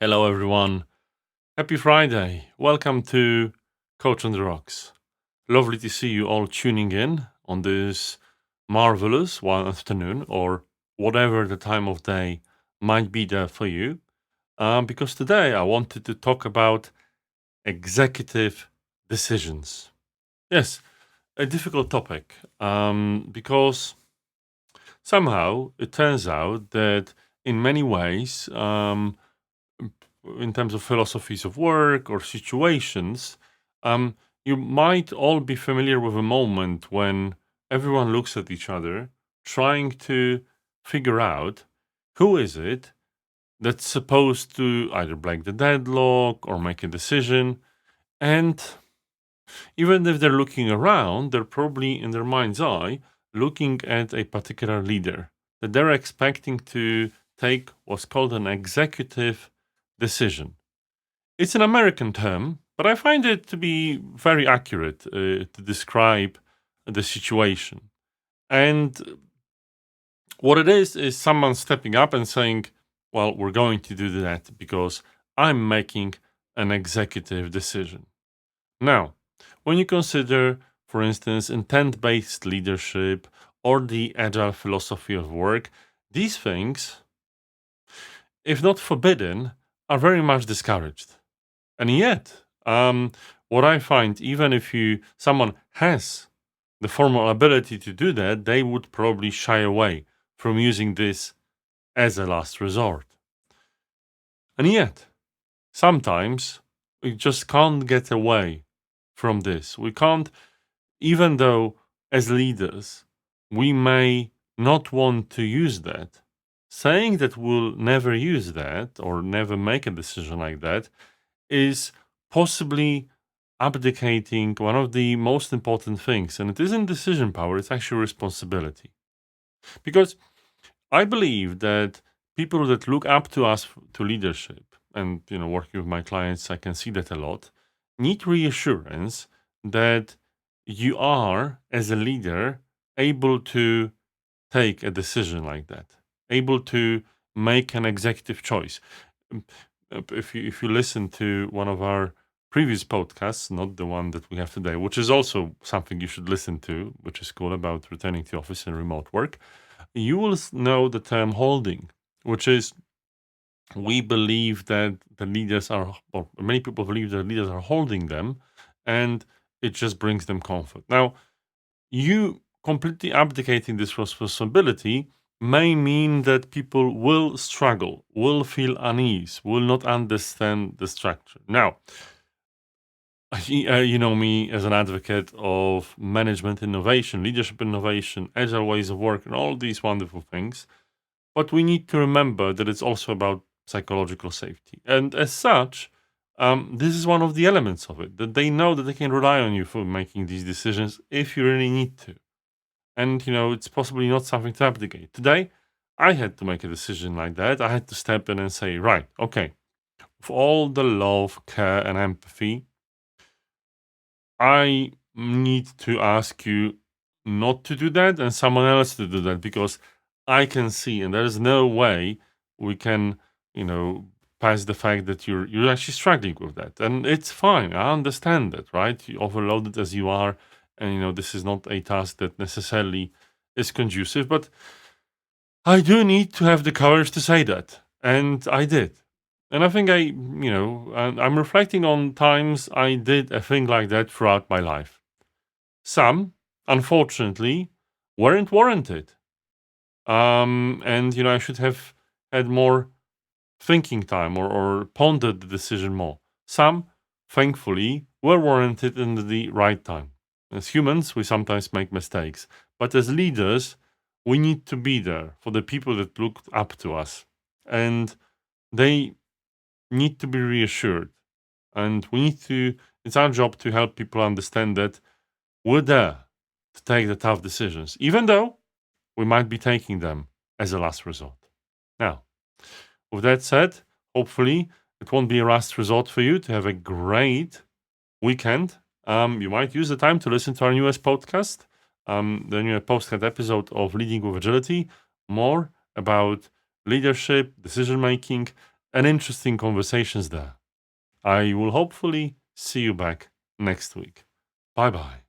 Hello, everyone. Happy Friday. Welcome to Coach on the Rocks. Lovely to see you all tuning in on this marvelous one afternoon or whatever the time of day might be there for you. Because today I wanted to talk about executive decisions. Yes, a difficult topic because somehow it turns out that in many ways, in terms of philosophies of work or situations, um, you might all be familiar with a moment when everyone looks at each other trying to figure out who is it that's supposed to either break the deadlock or make a decision. And even if they're looking around, they're probably in their mind's eye looking at a particular leader that they're expecting to take what's called an executive decision. It's an American term, but I find it to be very accurate to describe the situation. And what it is someone stepping up and saying, well, we're going to do that because I'm making an executive decision. Now, when you consider, for instance, intent based leadership or the agile philosophy of work, these things, if not forbidden, are very much discouraged. And yet, what I find, even if someone has the formal ability to do that, they would probably shy away from using this as a last resort. And yet, sometimes we just can't get away from this. We can't, even though as leaders we may not want to use that. Saying that we'll never use that or never make a decision like that is possibly abdicating one of the most important things. And it isn't decision power, it's actually responsibility. Because I believe that people that look up to us to leadership, and working with my clients, I can see that a lot, need reassurance that you are, as a leader, able to take a decision like that, able to make an executive choice. Um, if you listen to one of our previous podcasts, not the one that we have today, which is also something you should listen to, which is cool about returning to office and remote work, you will know the term holding, which is we believe that the leaders are, or many people believe that leaders are holding them, and it just brings them comfort. Now, you completely abdicating this responsibility may mean that people will struggle, will feel unease, will not understand the structure. Now, you know me as an advocate of management innovation, leadership innovation, agile ways of work, and all these wonderful things. But we need to remember that it's also about psychological safety. And as such, this is one of the elements of it, that they know that they can rely on you for making these decisions if you really need to. And it's possibly not something to abdicate. Today I had to make a decision like that. I had to step in and say, right, okay, for all the love, care, and empathy, I need to ask you not to do that and someone else to do that, because I can see, and there is no way we can, pass the fact that you're actually struggling with that, and it's fine. I understand that, right? You overloaded as you are, and this is not a task that necessarily is conducive, but I do need to have the courage to say that, and I did. And I think I'm reflecting on times I did a thing like that throughout my life. Some, unfortunately, weren't warranted. And I should have had more thinking time or pondered the decision more. Some, thankfully, were warranted in the right time. As humans, we sometimes make mistakes, but as leaders, we need to be there for the people that looked up to us, and they need to be reassured. And we need to, it's our job to help people understand that we're there to take the tough decisions, even though we might be taking them as a last resort. Now, with that said, hopefully it won't be a last resort for you to have a great weekend. You might use the time to listen to our newest podcast, the new podcast episode of Leading with Agility, more about leadership, decision making, and interesting conversations there. I will hopefully see you back next week. Bye bye.